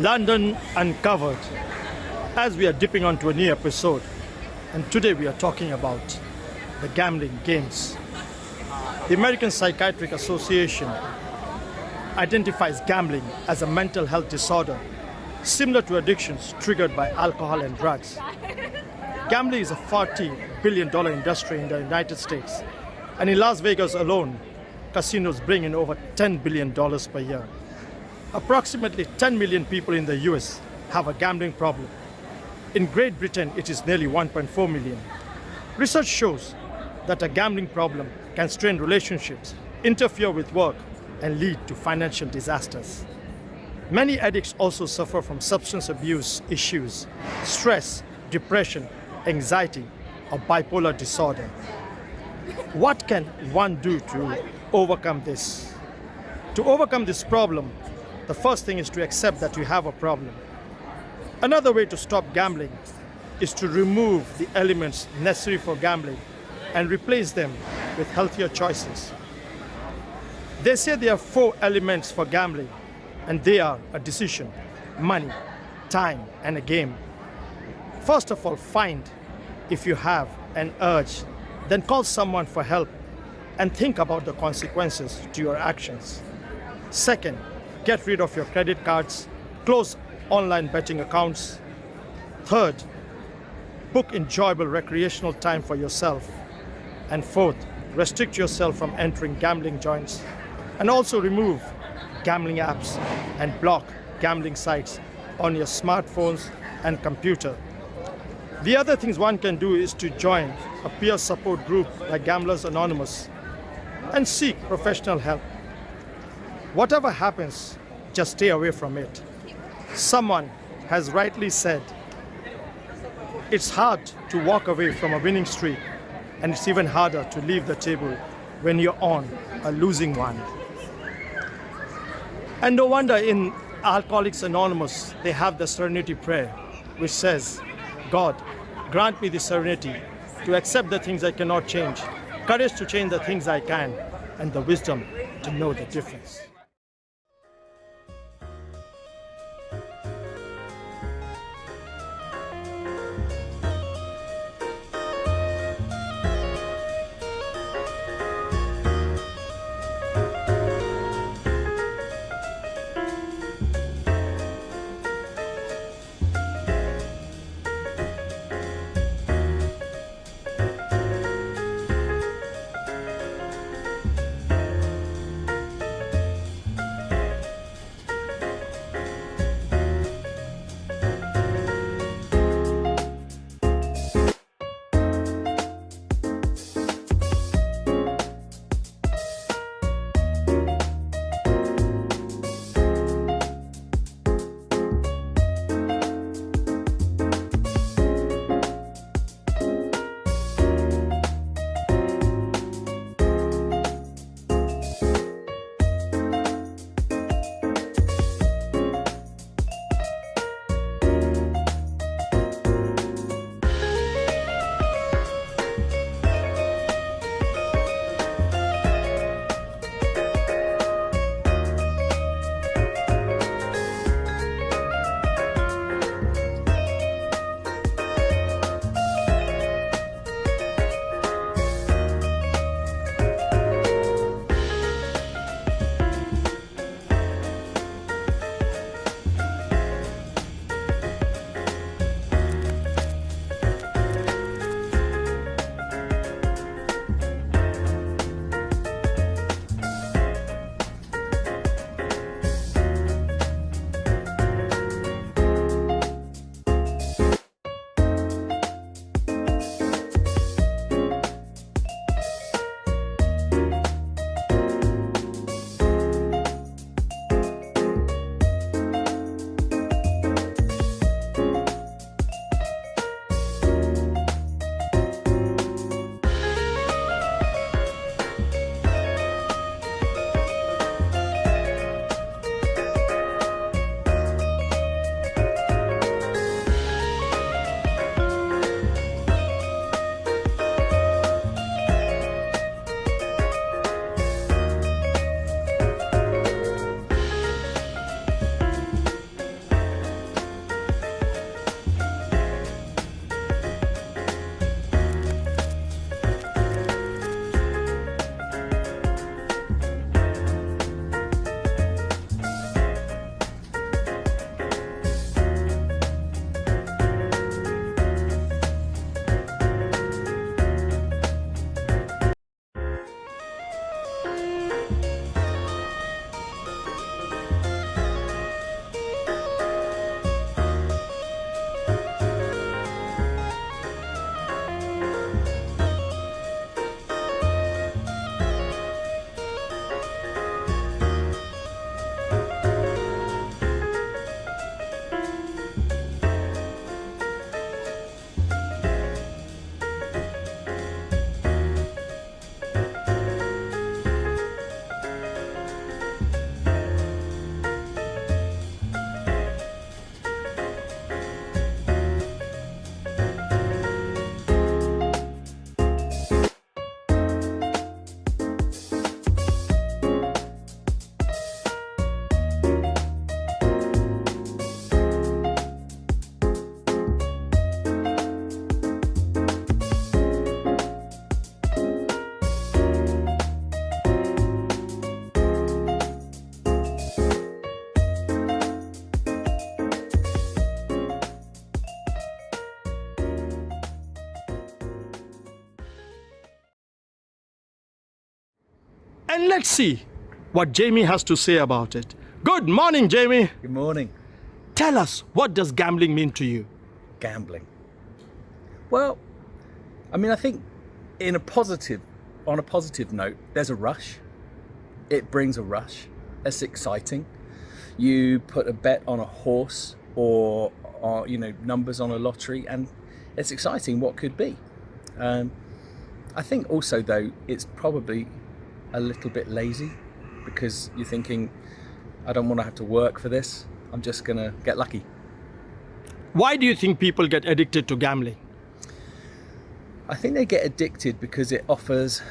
London Uncovered, as we are dipping onto a new episode, and today we are talking about the gambling games. The American Psychiatric Association identifies gambling as a mental health disorder similar to addictions triggered by alcohol and drugs. Gambling is a $40 billion industry in the United States, and in Las Vegas alone, casinos bring in over $10 billion per year. Approximately 10 million people in the US have a gambling problem. In Great Britain, it is nearly 1.4 million. Research shows that a gambling problem can strain relationships, interfere with work, and lead to financial disasters. Many addicts also suffer from substance abuse issues, stress, depression, anxiety, or bipolar disorder. What can one do to overcome this? To overcome this problem, the first thing is to accept that you have a problem. Another way to stop gambling is to remove the elements necessary for gambling and replace them with healthier choices. They say there are 4 elements for gambling, and they are a decision, money, time, and a game. First of all, find if you have an urge, then call someone for help and think about the consequences to your actions. Second, get rid of your credit cards, close online betting accounts. Third, book enjoyable recreational time for yourself. And fourth, restrict yourself from entering gambling joints, and also remove gambling apps and block gambling sites on your smartphones and computer. The other things one can do is to join a peer support group like Gamblers Anonymous and seek professional help. Whatever happens, just stay away from it. Someone has rightly said, it's hard to walk away from a winning streak, and it's even harder to leave the table when you're on a losing one. And no wonder in Alcoholics Anonymous, they have the serenity prayer, which says, God, grant me the serenity to accept the things I cannot change, courage to change the things I can, and the wisdom to know the difference. And let's see what Jamie has to say about it. Good morning, Jamie. Good morning. Tell us, what does gambling mean to you? Gambling. Well, I mean, I think on a positive note, there's a rush. It brings a rush. It's exciting. You put a bet on a horse or numbers on a lottery, and it's exciting what could be. I think also, though, it's probably a little bit lazy because you're thinking, I don't want to have to work for this. I'm just going to get lucky. Why do you think people get addicted to gambling? I think they get addicted because it offers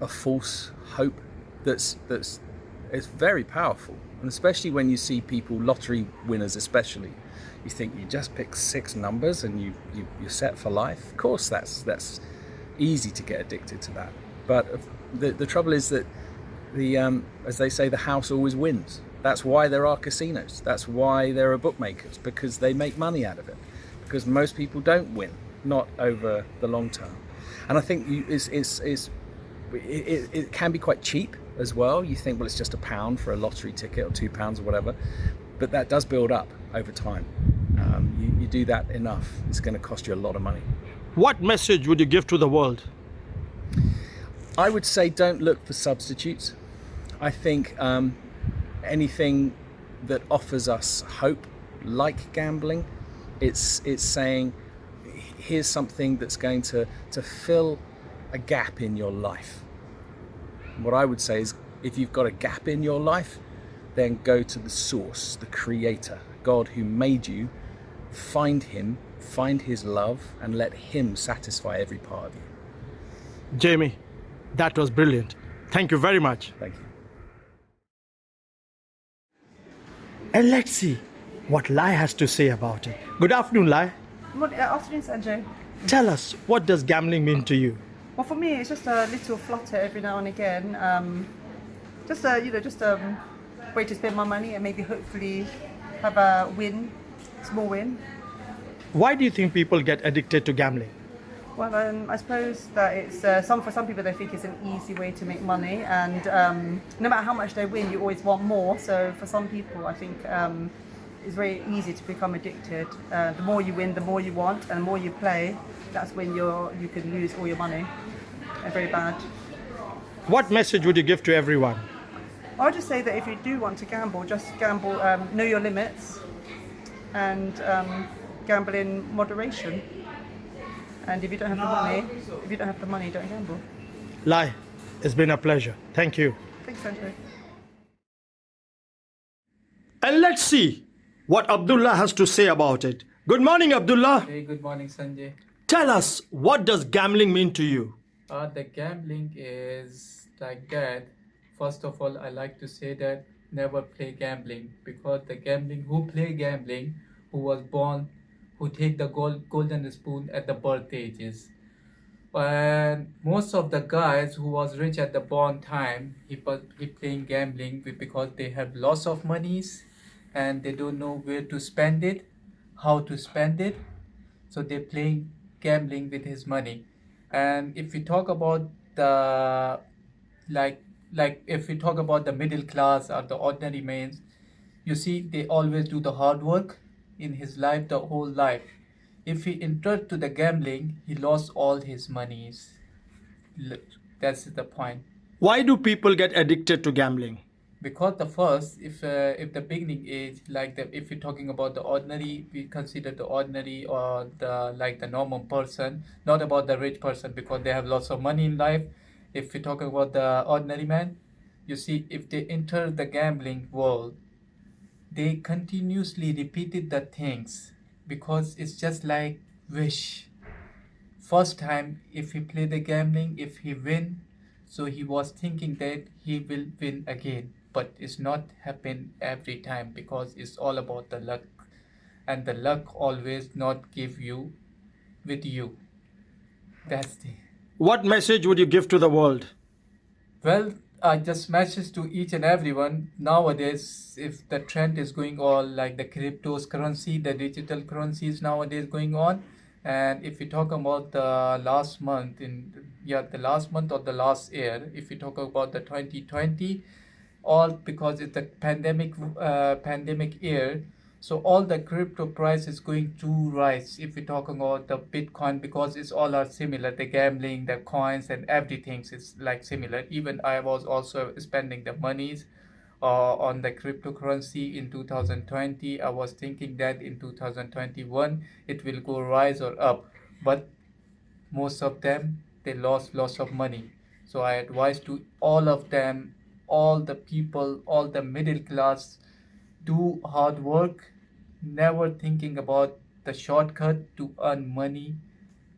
a false hope that's it's very powerful. And especially when you see people, lottery winners especially, you think you just pick 6 numbers and you're set for life. Of course, that's easy to get addicted to that. But the trouble is that as they say, the house always wins. That's why there are casinos. That's why there are bookmakers, because they make money out of it. Because most people don't win, not over the long term. And I think it can be quite cheap as well. You think, well, it's just £1 for a lottery ticket or £2 or whatever, but that does build up over time. You do that enough, it's going to cost you a lot of money. What message would you give to the world? I would say don't look for substitutes. I think anything that offers us hope, like gambling, it's saying, here's something that's going to fill a gap in your life. What I would say is, if you've got a gap in your life, then go to the source, the creator, God who made you. Find him, find his love, and let him satisfy every part of you. Jamie, that was brilliant. Thank you very much. Thank you. And let's see what Lai has to say about it. Good afternoon, Lai. Afternoon, Sanjay. Tell us, what does gambling mean to you? Well, for me, it's just a little flutter every now and again. Just a way to spend my money and maybe hopefully have a win, small win. Why do you think people get addicted to gambling? Well, I suppose that it's for some people they think it's an easy way to make money, and no matter how much they win, you always want more. So for some people, I think it's very easy to become addicted. The more you win, the more you want, and the more you play, that's when you can lose all your money. And very bad. What message would you give to everyone? I would just say that if you do want to gamble, just gamble, know your limits, and gamble in moderation. And if you don't have the money, don't gamble. Lai, it's been a pleasure. Thank you. Thanks, Sanjay. And let's see what Abdullah has to say about it. Good morning, Abdullah. Hey, good morning, Sanjay. Tell us, what does gambling mean to you? The gambling is like that. First of all, I like to say that never play gambling, because the gambling, who play gambling, who was born, who take the golden spoon at the birth ages. And most of the guys who was rich at the born time, he playing gambling because they have lots of monies and they don't know where to spend it, how to spend it. So they playing gambling with his money. And if we talk about the if we talk about the middle class or the ordinary men, you see, they always do the hard work in his life, the whole life. If he entered to the gambling, he lost all his monies. That's the point. Why do people get addicted to gambling? Because the first, if the beginning age, if you're talking about the ordinary, we consider the ordinary or the normal person, not about the rich person, because they have lots of money in life. If we're talking about the ordinary man, you see, if they enter the gambling world, they continuously repeated the things, because it's just like wish. First time, if he play the gambling, if he win, so he was thinking that he will win again. But it's not happen every time, because it's all about the luck, and the luck always not give you with you. That's the. What message would you give to the world? Well, I just message to each and everyone nowadays, if the trend is going on like the cryptos currency, the digital currencies nowadays going on, And if we talk about the last month the last month or the last year, if we talk about the 2020, all because it's the pandemic year, so all the crypto price is going to rise. If we talk about the Bitcoin, because it's all are similar, the gambling, the coins, and everything is like similar. Even I was also spending the monies on the cryptocurrency in 2020. I was thinking that in 2021 it will go rise or up, but most of them they lost lots of money. So I advise to all of them, all the people, all the middle class, do hard work, never thinking about the shortcut to earn money,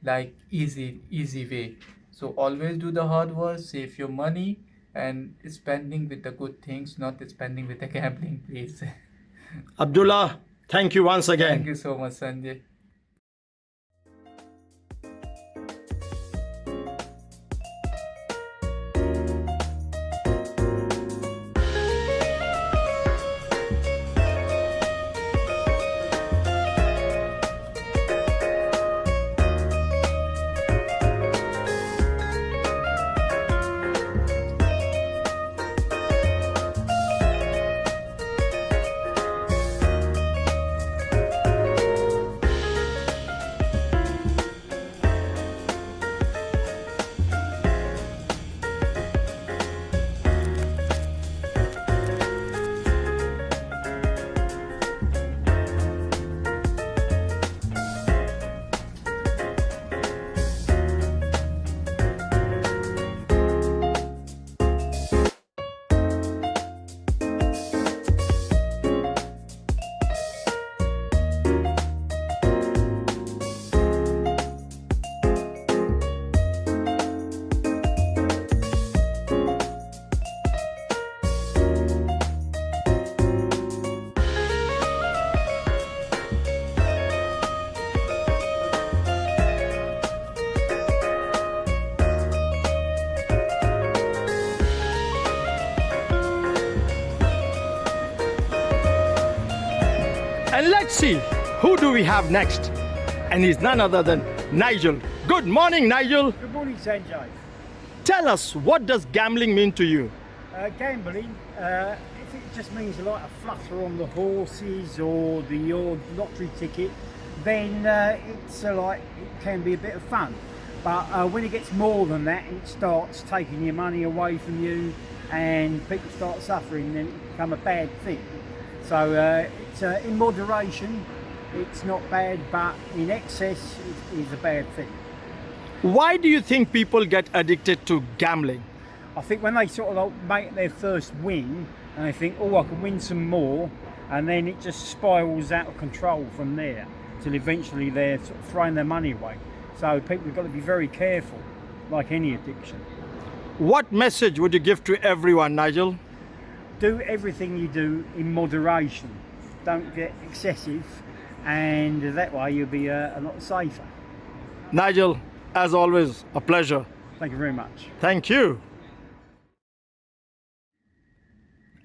like easy way. So always do the hard work, save your money, and spending with the good things, not spending with the gambling, please. Abdullah, thank you once again. Thank you so much, Sanjay. And let's see, who do we have next? And he's none other than Nigel. Good morning, Nigel. Good morning, Sanjay. Tell us, what does gambling mean to you? Gambling, if it just means like a flutter on the horses or the odd lottery ticket, then it's like it can be a bit of fun. But when it gets more than that and it starts taking your money away from you and people start suffering, then it becomes a bad thing. So it's in moderation, it's not bad, but in excess it is a bad thing. Why do you think people get addicted to gambling? I think when they sort of like make their first win and they think, oh, I can win some more, and then it just spirals out of control from there till eventually they're sort of throwing their money away. So people have got to be very careful, like any addiction. What message would you give to everyone, Nigel? Do everything you do in moderation. Don't get excessive, and that way you'll be a lot safer. Nigel, as always, a pleasure. Thank you very much. Thank you.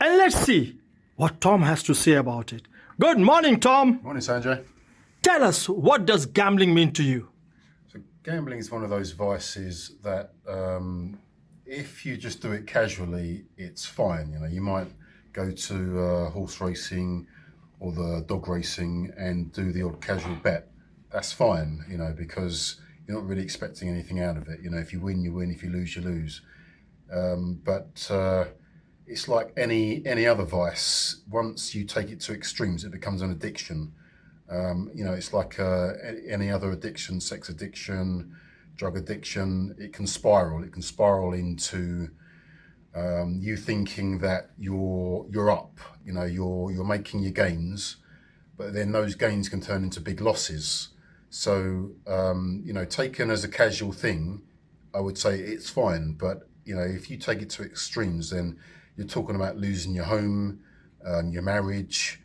And let's see what Tom has to say about it. Good morning, Tom. Morning, Sanjay. Tell us, what does gambling mean to you? So gambling is one of those vices that if you just do it casually, it's fine. You know, you might go to horse racing or the dog racing and do the odd casual bet. That's fine, you know, because you're not really expecting anything out of it. You know, if you win, you win. If you lose, you lose. But it's like any other vice. Once you take it to extremes, it becomes an addiction. You know, it's like any other addiction, sex addiction, drug addiction. It can spiral. It can spiral into you thinking that you're up. You know, you're making your gains, but then those gains can turn into big losses. So you know, taken as a casual thing, I would say it's fine. But you know, if you take it to extremes, then you're talking about losing your home, your marriage.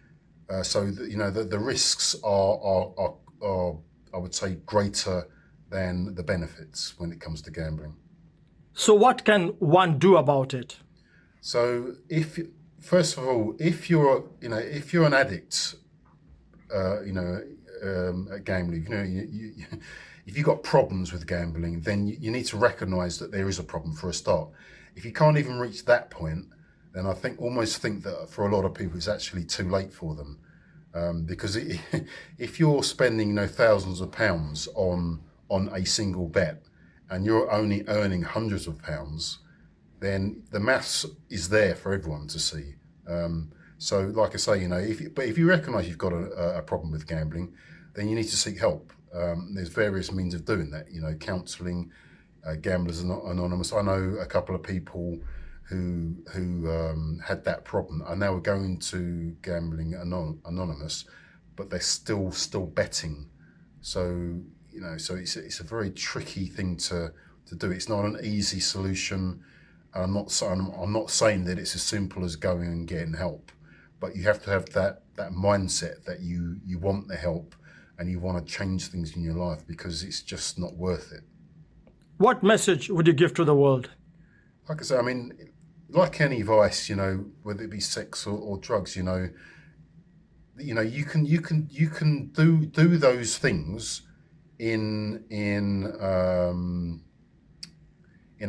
So you know, the risks are I would say greater than the benefits when it comes to gambling. So what can one do about it? So first of all, if you're an addict, you know, at gambling. You know, if you've got problems with gambling, then you need to recognise that there is a problem for a start. If you can't even reach that point, then I almost think that for a lot of people it's actually too late for them, because if you're spending, you know, thousands of pounds on a single bet and you're only earning hundreds of pounds, then the maths is there for everyone to see. So, like I say, you know, if you recognise you've got a problem with gambling, then you need to seek help. There's various means of doing that. You know, counselling, Gamblers Anonymous. I know a couple of people who had that problem, and they were going to Gambling Anonymous, but they're still betting. So, you know, so it's a very tricky thing to do. It's not an easy solution. I'm not saying that it's as simple as going and getting help, but you have to have that mindset that you want the help and you want to change things in your life, because it's just not worth it. What message would you give to the world? Like I say, I mean, like any vice, you know, whether it be sex or drugs, you know, you can do those things in a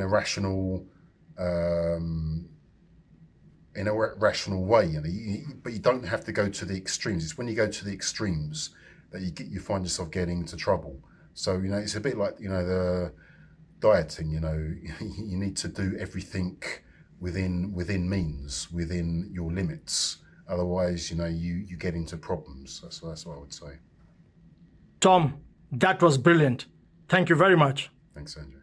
rational rational way, you know, but you don't have to go to the extremes. It's when you go to the extremes that you find yourself getting into trouble. So, you know, it's a bit like, you know, the dieting, you know, you need to do everything within means, within your limits. Otherwise, you know, you get into problems. That's what I would say. Tom, that was brilliant. Thank you very much. Thanks, Andrew.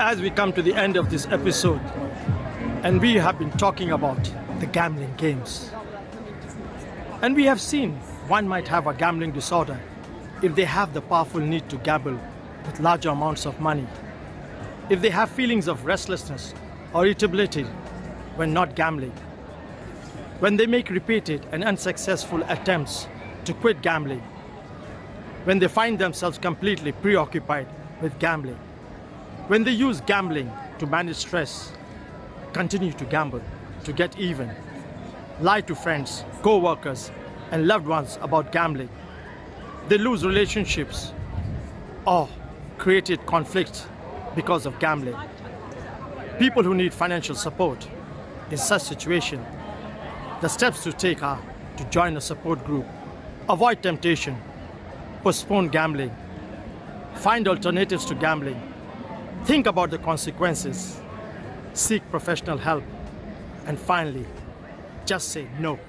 As we come to the end of this episode, and we have been talking about the gambling games, and we have seen one might have a gambling disorder if they have the powerful need to gamble with larger amounts of money, if they have feelings of restlessness or irritability when not gambling, when they make repeated and unsuccessful attempts to quit gambling, when they find themselves completely preoccupied with gambling, when they use gambling to manage stress, continue to gamble to get even, lie to friends, co-workers, and loved ones about gambling, they lose relationships or created conflicts because of gambling. People who need financial support in such situation, the steps to take are to join a support group, avoid temptation, postpone gambling, find alternatives to gambling, think about the consequences, seek professional help, and finally, just say no.